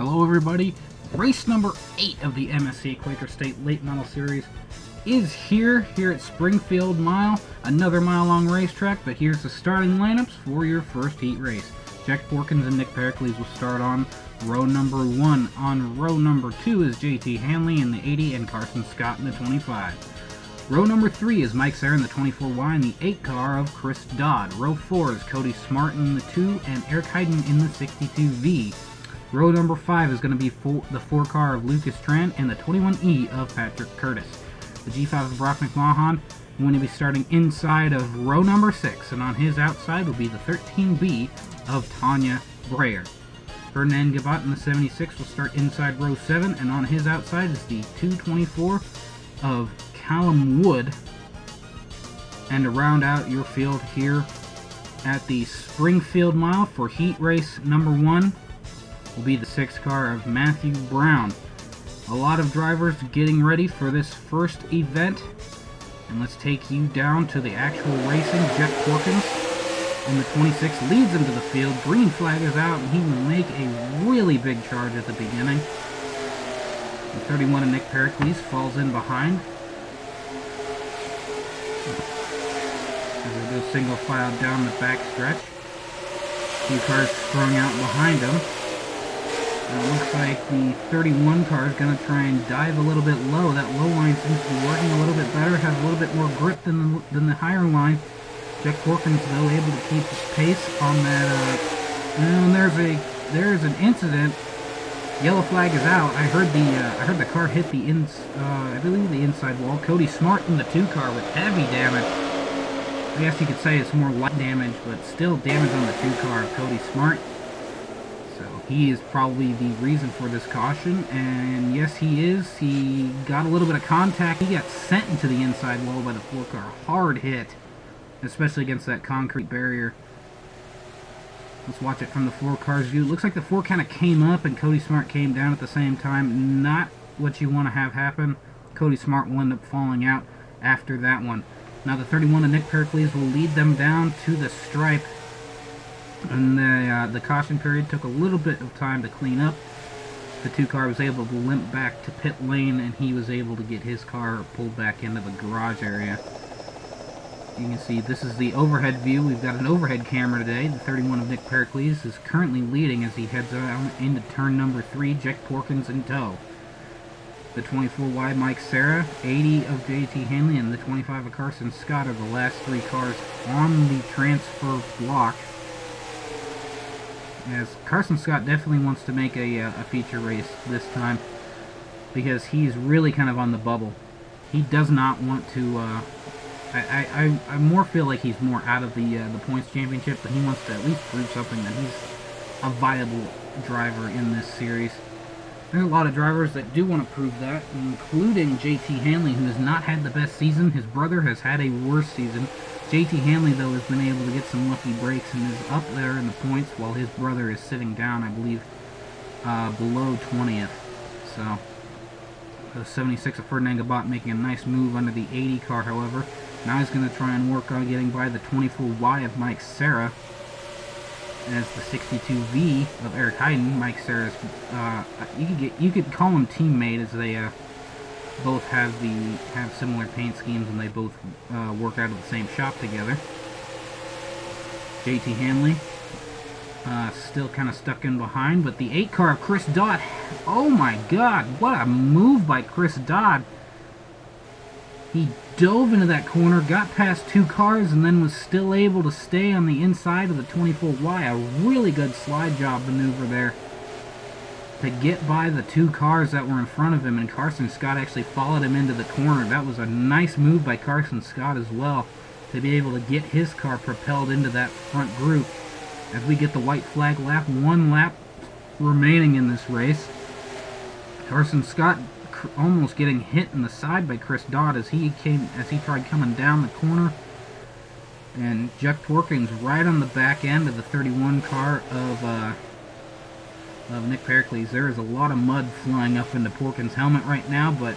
Hello everybody, race number 8 of the MSC Quaker State Late Model Series is here at Springfield Mile, another mile-long racetrack, but here's the starting lineups for your first heat race. Jack Porkins and Nick Pericles will start on row number 1. On row number 2 is JT Hanley in the 80 and Carson Scott in the 25. Row number 3 is Mike Serra in the 24Y and the 8 car of Chris Dodd. Row 4 is Cody Smart in the 2 and Eric Hayden in the 62V. Row number 5 is going to be the 4 car of Lucas Tran and the 21E of Patrick Curtis. The G5 of Brock McMahon going to be starting inside of row number 6, and on his outside will be the 13B of Tanya Breyer. Ferdinand Gabat in the 76 will start inside row 7, and on his outside is the 224 of Callum Wood. And to round out your field here at the Springfield Mile for heat race number 1 will be the 6 car of Matthew Brown. A lot of drivers getting ready for this first event, and let's take you down to the actual racing. Jeff Porkins in the 26 leads into the field. Green flag is out, and he will make a really big charge at the beginning. The 31 of Nick Pericles falls in behind as they go single file down the back stretch. 2 cars strung out behind him. It looks like the 31 car is going to try and dive a little bit low. That low line seems to be working a little bit better, has a little bit more grip than the higher line. Jeff Porkins, though, able to keep his pace on that. And there's an incident. Yellow flag is out. I heard the car hit the I believe the inside wall. Cody Smart in the 2 car with heavy damage. I guess you could say it's more light damage, but still damage on the 2 car of Cody Smart. So he is probably the reason for this caution, and yes, he is. He got a little bit of contact. He got sent into the inside wall by the 4 car. Hard hit, especially against that concrete barrier. Let's watch it from the 4 car's view. It looks like the 4 kind of came up and Cody Smart came down at the same time. Not what you want to have happen. Cody Smart will end up falling out after that one. Now the 31 of Nick Pericles will lead them down to the stripe. And the caution period took a little bit of time to clean up. The 2 car was able to limp back to pit lane, and he was able to get his car pulled back into the garage area. You can see this is the overhead view. We've got an overhead camera today. The 31 of Nick Pericles is currently leading as he heads on into turn number 3. Jack Porkins in tow. The 24Y Mike Serra, 80 of JT Hanley, and the 25 of Carson Scott are the last 3 cars on the transfer block. As Carson Scott definitely wants to make a feature race this time, because he's really kind of on the bubble. He does not want to. I more feel like he's more out of the points championship, but he wants to at least prove something that he's a viable driver in this series. There's a lot of drivers that do want to prove that, including JT Hanley, who has not had the best season. His brother has had a worse season. JT Hanley, though, has been able to get some lucky breaks and is up there in the points, while his brother is sitting down, I believe, below 20th. So, the 76 of Ferdinand Gabat making a nice move under the 80 car, however. Now he's going to try and work on getting by the 24Y of Mike Serra, as the 62V of Eric Hayden. Mike Serra's, you could call him teammate, as they both have similar paint schemes, and they both work out of the same shop together. JT Hanley still kind of stuck in behind, but the 8 car of Chris Dodd, oh my god, what a move by Chris Dodd. He dove into that corner, got past 2 cars, and then was still able to stay on the inside of the 24Y. A really good slide job maneuver there to get by the 2 cars that were in front of him, and Carson Scott actually followed him into the corner. That was a nice move by Carson Scott as well, to be able to get his car propelled into that front group. As we get the white flag lap, 1 lap remaining in this race. Carson Scott almost getting hit in the side by Chris Dodd as he tried coming down the corner. And Jeff Porkins right on the back end of the 31 car of Nick Pericles. There is a lot of mud flying up into Porkins' helmet right now, but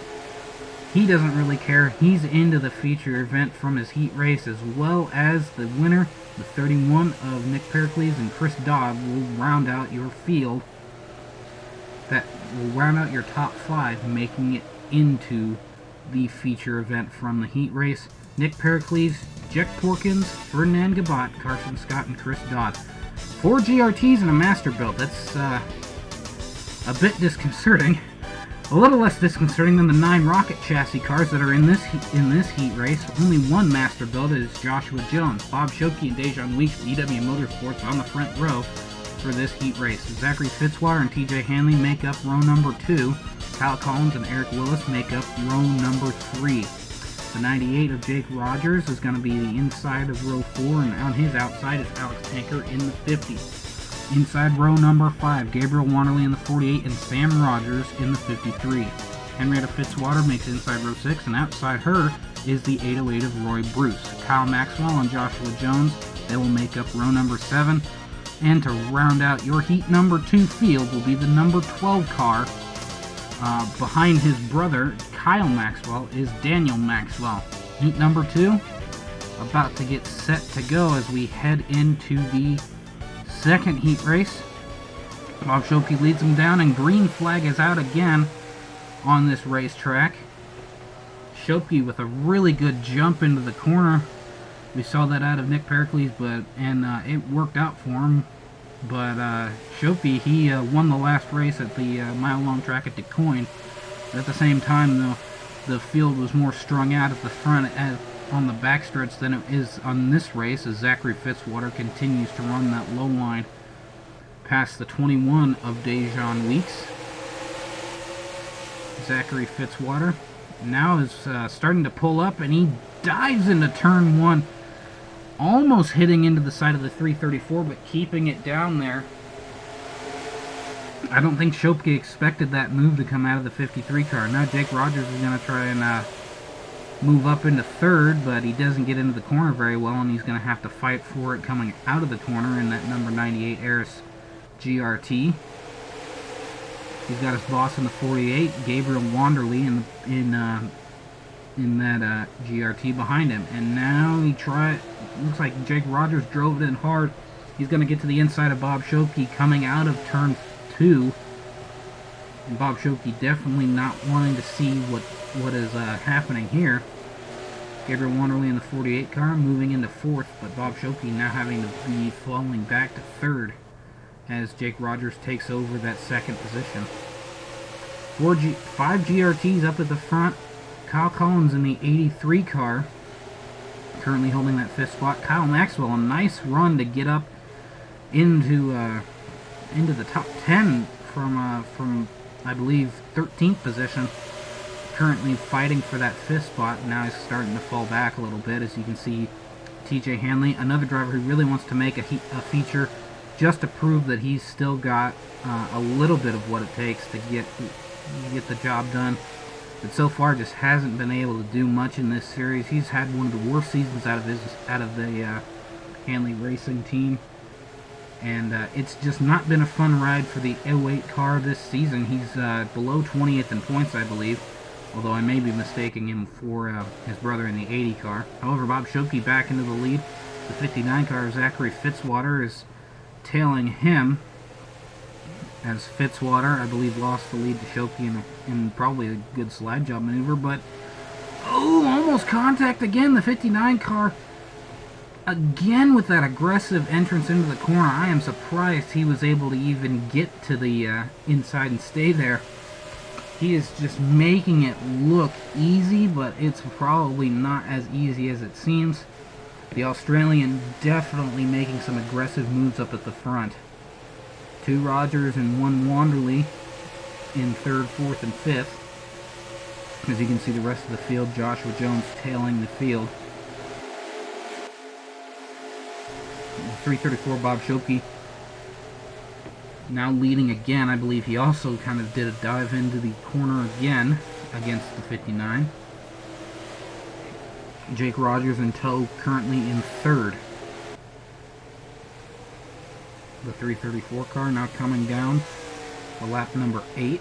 he doesn't really care. He's into the feature event from his heat race, as well as the winner, the 31 of Nick Pericles and Chris Dodd, will round out your field that will round out your top 5, making it into the feature event from the heat race. Nick Pericles, Jack Porkins, Ferdinand Gabat, Carson Scott, and Chris Dodd. 4 GRTs and a Masterbuilt. That's a bit disconcerting. A little less disconcerting than the 9 rocket chassis cars that are in this heat race. Only one Masterbuilt is Joshua Jones. Bob Schopke and Dejan Weeks, EW Motorsports, on the front row for this heat race. Zachary Fitzwater and TJ Hanley make up row number 2. Kyle Collins and Eric Willis make up row number 3. The 98 of Jake Rogers is going to be the inside of row 4, and on his outside is Alex Tanker in the 50. Inside row number 5, Gabriel Wanderley in the 48 and Sam Rogers in the 53. Henrietta Fitzwater makes inside row 6, and outside her is the 808 of Roy Bruce. Kyle Maxwell and Joshua Jones, they will make up row number 7. And to round out your heat number 2 field will be the number 12 car. Behind his brother, Kyle Maxwell, is Daniel Maxwell. Heat number 2 about to get set to go as we head into the second heat race. Bob Schopke leads him down, and green flag is out again on this racetrack. Schopke with a really good jump into the corner. We saw that out of Nick Pericles, and it worked out for him. But Schopke, he won the last race at the mile-long track at DeCoin. At the same time, though, the field was more strung out at the front on the backstretch than it is on this race, as Zachary Fitzwater continues to run that low line past the 21 of Dejan Weeks. Zachary Fitzwater now is starting to pull up, and he dives into turn 1, almost hitting into the side of the 334, but keeping it down there. I don't think Schopke expected that move to come out of the 53 car. Now Jake Rogers is going to try and move up into third, but he doesn't get into the corner very well, and he's going to have to fight for it coming out of the corner in that number 98 Eris GRT. He's got his boss in the 48, Gabriel Wanderley, in that GRT behind him. And now looks like Jake Rogers drove it in hard. He's going to get to the inside of Bob Schopke coming out of turn 2. And Bob Schopke definitely not wanting to see what is happening here. Gabriel Wanderley in the 48 car moving into 4th, but Bob Schopke now having to be falling back to 3rd as Jake Rogers takes over that 2nd position. 5 GRTs up at the front. Kyle Collins in the 83 car, currently holding that 5th spot. Kyle Maxwell, a nice run to get up into the top 10 from I believe 13th position. Currently fighting for that 5th spot. Now he's starting to fall back a little bit, as you can see. TJ Hanley, another driver who really wants to make a feature just to prove that he's still got a little bit of what it takes to get the job done. But so far just hasn't been able to do much in this series. He's had one of the worst seasons out of the Hanley Racing team. And it's just not been a fun ride for the 08 car this season. He's below 20th in points, I believe, although I may be mistaking him for his brother in the 80 car. However, Bob Schopke back into the lead. The 59 car, Zachary Fitzwater, is tailing him, as Fitzwater, I believe, lost the lead to Schopke in probably a good slide job maneuver. But, oh, almost contact again. The 59 car again with that aggressive entrance into the corner. I am surprised he was able to even get to the inside and stay there. He is just making it look easy, but it's probably not as easy as it seems. The Australian definitely making some aggressive moves up at the front. 2 Rogers and 1 Wanderley in 3rd, 4th, and 5th. As you can see, the rest of the field, Joshua Jones tailing the field. 334 Bob Schopke now leading again. I believe he also kind of did a dive into the corner again against the 59. Jake Rogers in tow, currently in 3rd. The 334 car now coming down for lap number 8.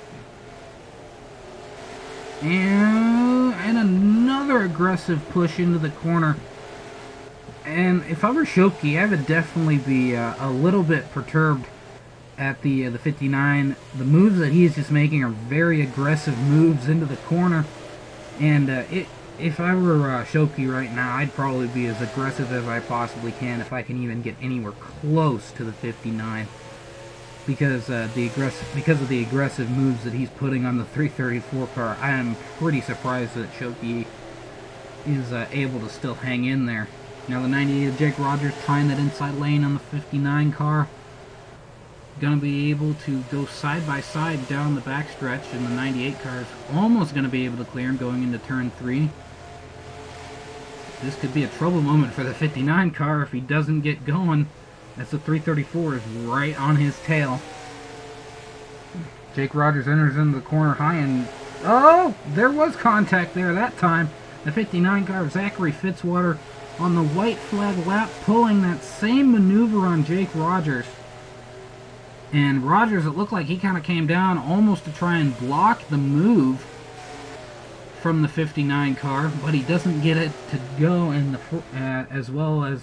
And another aggressive push into the corner. And if I were Schopke, I would definitely be a little bit perturbed at the 59. The moves that he is just making are very aggressive moves into the corner, and if I were Shoki right now, I'd probably be as aggressive as I possibly can if I can even get anywhere close to the 59, because of the aggressive moves that he's putting on the 334 car. I am pretty surprised that Shoki is able to still hang in there. Now the 98 of Jake Rogers trying that inside lane on the 59 car. Going to be able to go side by side down the backstretch, and the 98 car is almost going to be able to clear him going into turn 3. This could be a trouble moment for the 59 car if he doesn't get going, as the 334 is right on his tail. Jake Rogers enters into the corner high, and oh, there was contact there that time. The 59 car, Zachary Fitzwater, on the white flag lap, pulling that same maneuver on Jake Rogers. And Rogers, it looked like he kind of came down almost to try and block the move from the 59 car, but he doesn't get it to go in the as well as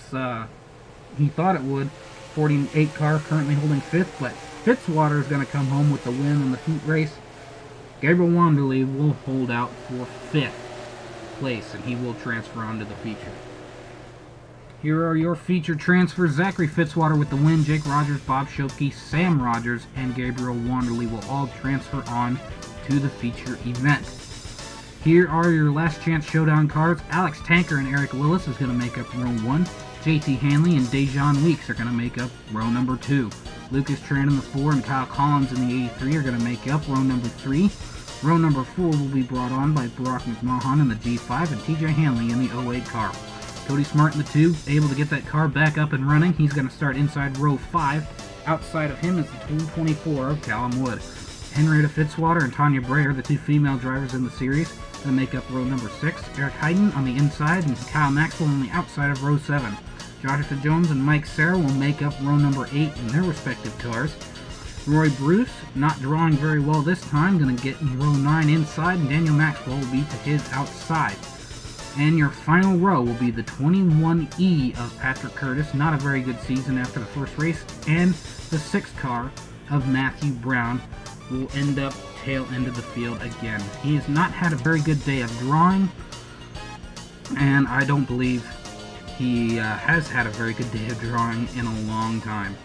he thought it would. 48 car currently holding 5th, but Fitzwater is going to come home with the win in the heat race. Gabriel Wanderley will hold out for 5th place, and he will transfer on to the feature. Here are your feature transfers. Zachary Fitzwater with the win. Jake Rogers, Bob Shoki, Sam Rogers, and Gabriel Wanderley will all transfer on to the feature event. Here are your last chance showdown cards. Alex Tanker and Eric Willis is going to make up row 1. JT Hanley and Dejon Weeks are going to make up row number 2. Lucas Tran in the 4 and Kyle Collins in the 83 are going to make up row number 3. Row number 4 will be brought on by Brock McMahon in the G5 and TJ Hanley in the 08 car. Cody Smart in the 2, able to get that car back up and running. He's going to start inside row 5. Outside of him is the 224 of Callum Wood. Henrietta Fitzwater and Tanya Breyer, the 2 female drivers in the series, going to make up row number 6. Eric Hayden on the inside and Kyle Maxwell on the outside of row 7. Joshua Jones and Mike Serra will make up row number 8 in their respective cars. Roy Bruce, not drawing very well this time, going to get in row 9 inside, and Daniel Maxwell will be to his outside. And your final row will be the 21E of Patrick Curtis, not a very good season after the first race, and the 6th car of Matthew Brown will end up tail end of the field again. He has not had a very good day of drawing, and I don't believe he has had a very good day of drawing in a long time.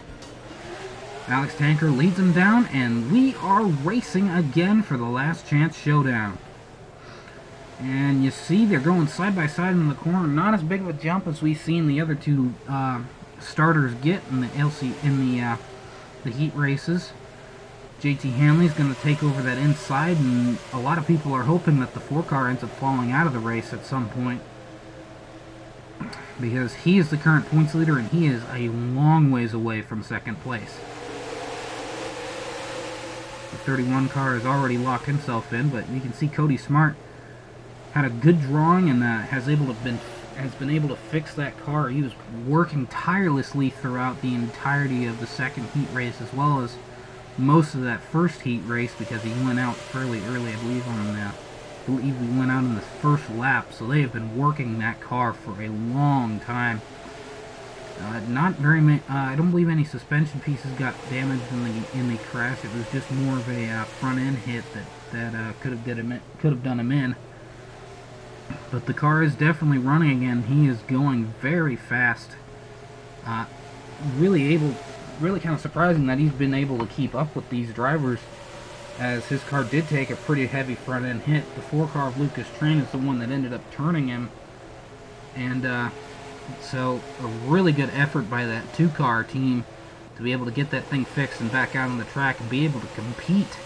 Alex Tanker leads him down, and we are racing again for the last chance showdown. And you see they're going side by side in the corner. Not as big of a jump as we've seen the other 2 starters get in the heat races. JT Hanley's going to take over that inside, and a lot of people are hoping that the 4 car ends up falling out of the race at some point, because he is the current points leader and he is a long ways away from 2nd place. The 31 car has already locked himself in, but you can see Cody Smart had a good drawing and has been able to fix that car. He was working tirelessly throughout the entirety of the 2nd heat race, as well as most of that first heat race, because he went out fairly early, I believe he went out in the first lap. So they have been working that car for a long time. Not very many. I don't believe any suspension pieces got damaged in the crash. It was just more of a front end hit that could have done him in. But the car is definitely running again. He is going very fast. Really kind of surprising that he's been able to keep up with these drivers, as his car did take a pretty heavy front end hit. The 4 car of Lucas Tran is the one that ended up turning him. And so a really good effort by that 2 car team to be able to get that thing fixed and back out on the track and be able to compete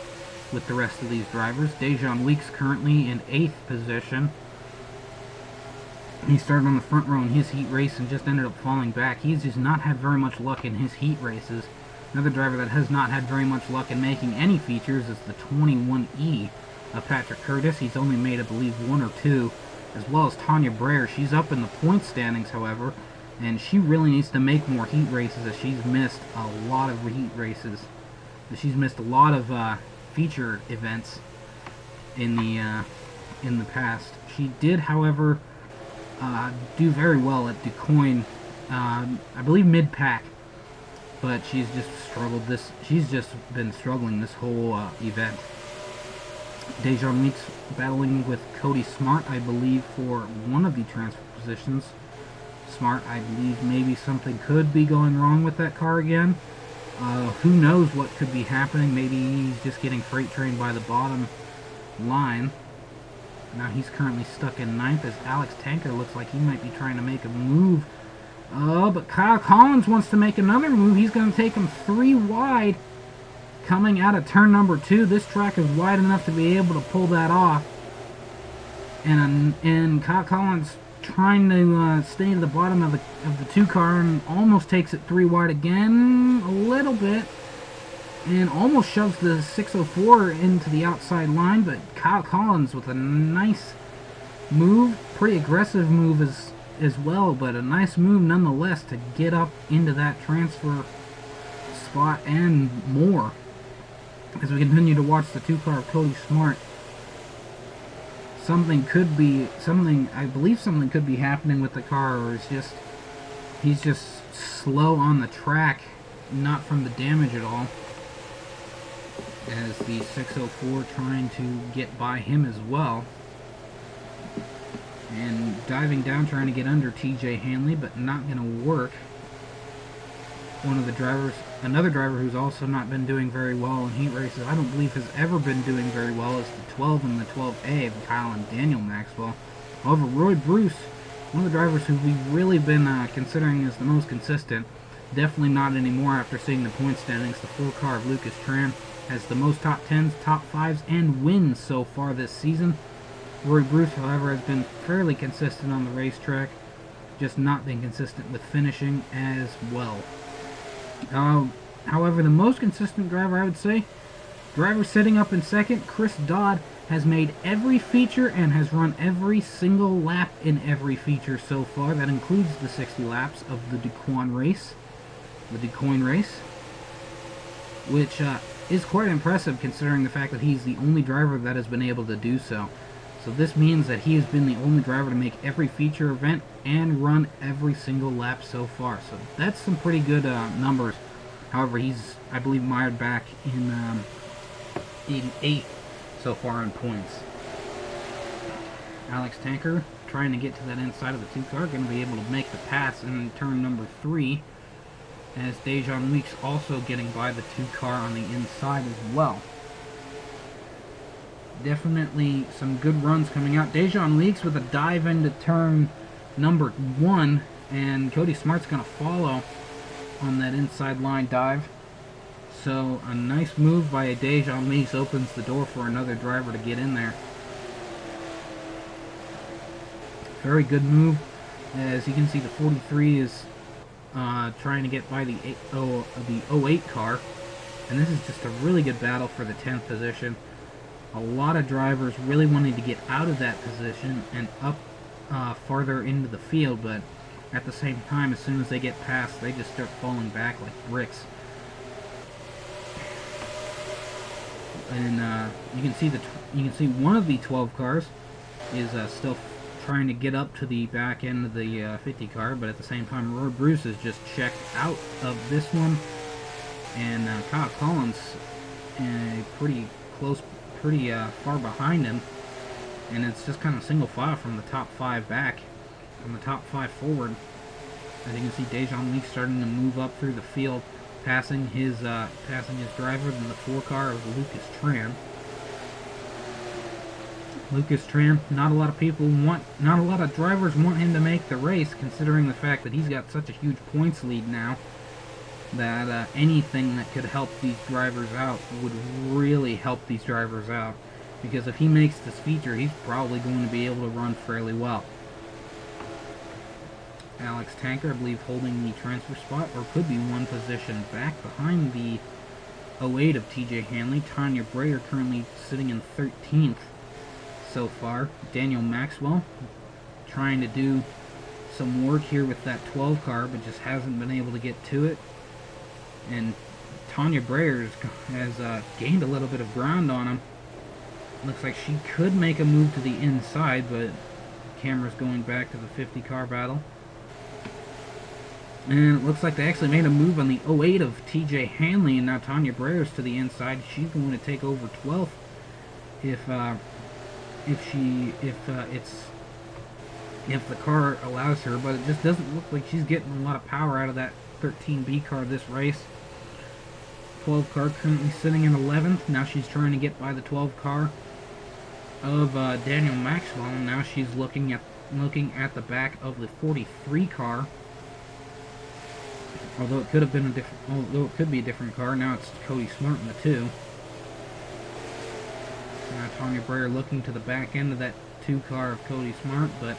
with the rest of these drivers. Dejon Weeks currently in 8th position. He started on the front row in his heat race and just ended up falling back. He's just not had very much luck in his heat races. Another driver that has not had very much luck in making any features is the 21E of Patrick Curtis. He's only made, I believe, 1 or 2, as well as Tanya Breyer. She's up in the point standings, however, and she really needs to make more heat races, as she's missed a lot of heat races. She's missed a lot of feature events in the past. She did, however, do very well at DuQuoin, I believe mid-pack, but she's just been struggling this whole event. Dejan Weeks battling with Cody Smart, I believe, for one of the transfer positions. Smart, I believe maybe something could be going wrong with that car again. Who knows what could be happening? Maybe he's just getting freight trained by the bottom line. Now he's currently stuck in 9th as Alex Tanker looks like he might be trying to make a move. But Kyle Collins wants to make another move. He's going to take him 3 wide coming out of turn number 2. This track is wide enough to be able to pull that off. And Kyle Collins trying to stay to the bottom of the 2 car and almost takes it 3 wide again a little bit. And almost shoves the 604 into the outside line, but Kyle Collins with a nice move, pretty aggressive move as well, but a nice move nonetheless to get up into that transfer spot and more. As we continue to watch the 2 car of Cody Smart, I believe something could be happening with the car, or he's just slow on the track, not from the damage at all. As the 604 trying to get by him as well. And diving down trying to get under TJ Hanley, but not going to work. Another driver who's also not been doing very well in heat races, I don't believe has ever been doing very well, is the 12 and the 12A of Kyle and Daniel Maxwell. However, Roy Bruce, one of the drivers who we've really been considering as the most consistent, definitely not anymore after seeing the point standings. The 4 car of Lucas Tran has the most top 10s, top 5s, and wins so far this season. Roy Bruce, however, has been fairly consistent on the racetrack, just not been consistent with finishing as well. However, the most consistent driver, I would say, driver sitting up in 2nd, Chris Dodd, has made every feature and has run every single lap in every feature so far. That includes the 60 laps of the DuQuoin race, which is quite impressive considering the fact that he's the only driver that has been able to do so. So this means that he has been the only driver to make every feature event and run every single lap so far. So that's some pretty good numbers. However, he's, I believe, mired back in 88th so far in points. Alex Tanker trying to get to that inside of the 2 car, going to be able to make the pass in turn number 3. As Dejan Weeks also getting by the 2 car on the inside as well. Definitely some good runs coming out. Dejan Weeks with a dive into turn number 1, and Cody Smart's going to follow on that inside line dive. So a nice move by Dejan Weeks opens the door for another driver to get in there. Very good move. As you can see, the 43 is trying to get by the 08 car, and this is just a really good battle for the 10th position. A lot of drivers really wanting to get out of that position and up farther into the field, but at the same time, as soon as they get past, they just start falling back like bricks. And you can see one of the 12 cars is still trying to get up to the back end of the 50 car, but at the same time, Roy Bruce is just checked out of this one, and Kyle Collins pretty far behind him, and it's just kind of single file from the top 5 back, from the top 5 forward. As you can see, Dejan Weeks starting to move up through the field, passing his driver in the 4 car of Lucas Tran. Lucas Tran, not a lot of drivers want him to make the race, considering the fact that he's got such a huge points lead now, that anything that could help these drivers out would really help these drivers out. Because if he makes this feature, he's probably going to be able to run fairly well. Alex Tanker, I believe, holding the transfer spot, or could be one position back behind the 08 of TJ Hanley. Tanya Brayer currently sitting in 13th so far. Daniel Maxwell trying to do some work here with that 12 car, but just hasn't been able to get to it. And Tanya Brayer has gained a little bit of ground on him. Looks like she could make a move to the inside, but camera's going back to the 50 car battle. And it looks like they actually made a move on the 08 of TJ Hanley, and now Tanya Breyer's to the inside. She's going to take over 12th if the car allows her, but it just doesn't look like she's getting a lot of power out of that 13B car this race. 12 car currently sitting in 11th. Now she's trying to get by the 12 car of Daniel Maxwell, and now she's looking at the back of the 43 car. Although it could be a different car. Now it's Cody Smart in the 2. Now Tanya Breyer looking to the back end of that 2 car of Cody Smart, but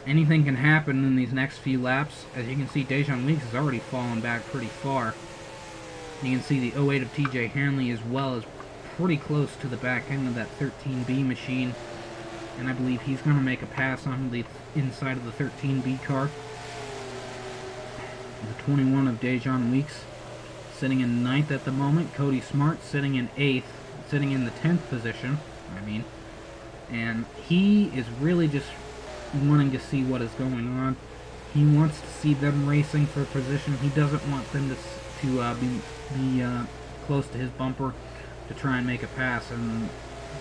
anything can happen in these next few laps. As you can see, Dejon Weeks has already fallen back pretty far. You can see the 08 of TJ Hanley as well is pretty close to the back end of that 13B machine, and I believe he's going to make a pass on the inside of the 13B car. The 21 of Dejon Weeks sitting in 9th at the moment. Cody Smart sitting in 8th, sitting in the 10th position, and he is really just wanting to see what is going on. He wants to see them racing for position. He doesn't want them to be close to his bumper to try and make a pass, and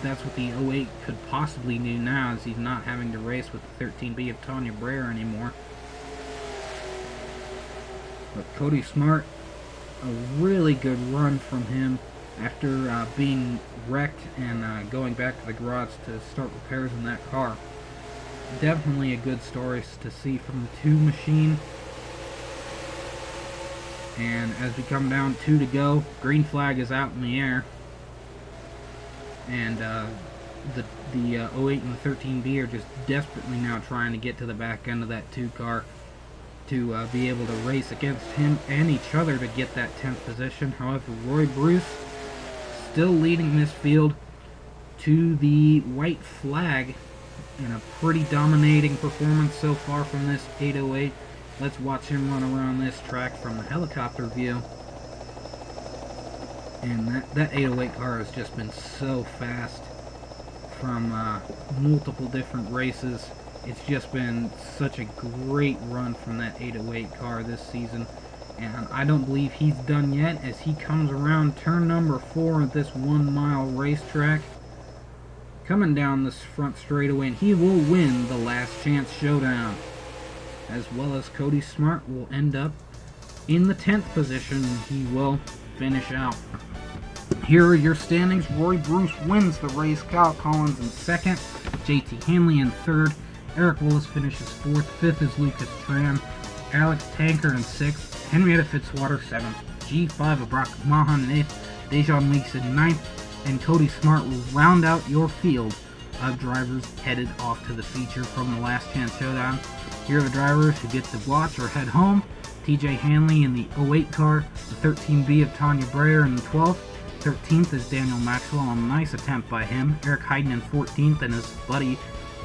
that's what the 08 could possibly do now, is he's not having to race with the 13B of Tanya Breyer anymore. But Cody Smart, a really good run from him after being wrecked and going back to the garage to start repairs in that car. Definitely a good story to see from the 2 machine. And as we come down 2 to go, green flag is out in the air. And the 08 and the 13B are just desperately now trying to get to the back end of that 2 car to be able to race against him and each other to get that 10th position. However, Roy Bruce still leading this field to the white flag in a pretty dominating performance so far from this 808. Let's watch him run around this track from the helicopter view. And that 808 car has just been so fast from multiple different races. It's just been such a great run from that 808 car this season. And I don't believe he's done yet, as he comes around turn number 4 of this 1 mile racetrack. Coming down this front straightaway, and he will win the last chance showdown. As well as Cody Smart will end up in the 10th position, and he will finish out. Here are your standings. Roy Bruce wins the race. Kyle Collins in 2nd. JT Hanley in 3rd. Eric Willis finishes 4th. 5th is Lucas Tran. Alex Tanker in 6th. Henrietta Fitzwater 7th. G5 of Brock Mahan in 8th. Dejon Weeks in 9th. And Cody Smart will round out your field of drivers headed off to the feature from the Last Chance Showdown. Here are the drivers who get to watch or head home. TJ Hanley in the 08 car. The 13B of Tanya Breyer in the 12th. 13th is Daniel Maxwell, a nice attempt by him. Eric Heiden in 14th, and his buddy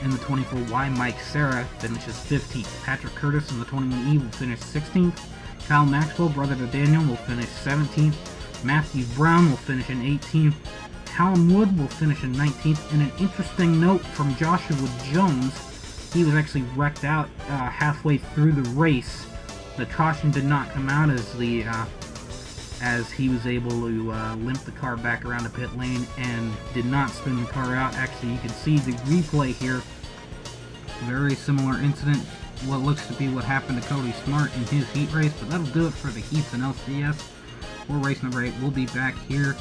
in the 24Y, Mike Serra, finishes 15th. Patrick Curtis in the 21E will finish 16th. Kyle Maxwell, brother to Daniel, will finish 17th. Matthew Brown will finish in 18th. Callum Wood will finish in 19th. And an interesting note from Joshua Jones, he was actually wrecked out halfway through the race. The caution did not come out as he was able to limp the car back around the pit lane and did not spin the car out. Actually, you can see the replay here. Very similar incident. What looks to be what happened to Cody Smart in his heat race, but that'll do it for the heats and LCS. For race number 8, we'll be back here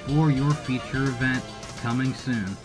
for your feature event coming soon.